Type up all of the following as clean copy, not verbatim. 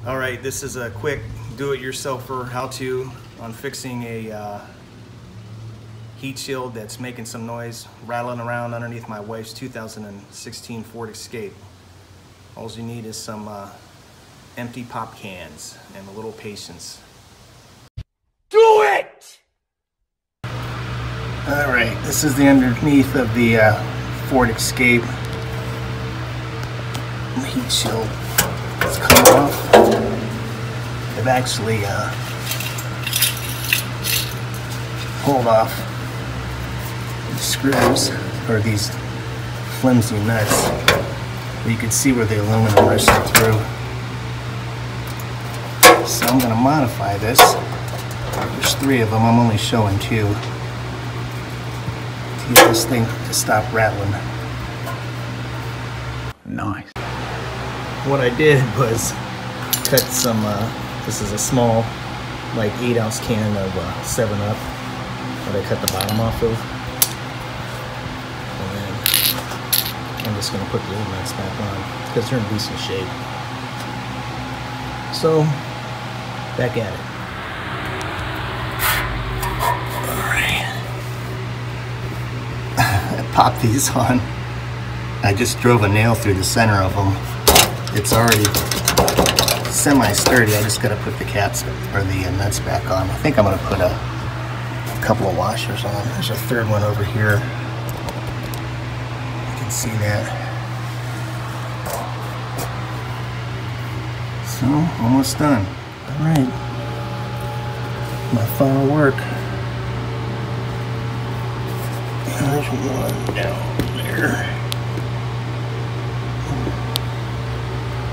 All right, this is a quick do-it-yourselfer how-to on fixing a heat shield that's making some noise, rattling around underneath my wife's 2016 Ford Escape. All you need is some empty pop cans and a little patience. Do it! All right, this is the underneath of the Ford Escape. The heat shield has come off. I've actually pulled off the screws, or these flimsy nuts. You can see where the aluminum rushed through. So I'm going to modify this. There's 3 of them, I'm only showing 2. To get this thing to stop rattling. Nice. What I did was cut some, this is a small, like 8-ounce can of 7-Up that I cut the bottom off of. And then I'm just going to put the old nuts back on because they're in decent shape. So, back at it. Alright. I popped these on. I just drove a nail through the center of them. It's already semi-sturdy. I just got to put the caps or the nuts back on. I think I'm going to put a couple of washers on. There's a 3rd one over here. You can see that. So, almost done. Alright. My final work. There's one down there.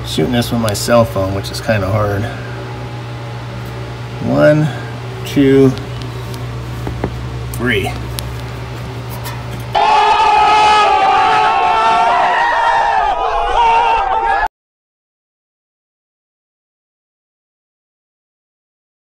Shooting this with my cell phone, which is kind of hard. 1, 2, 3.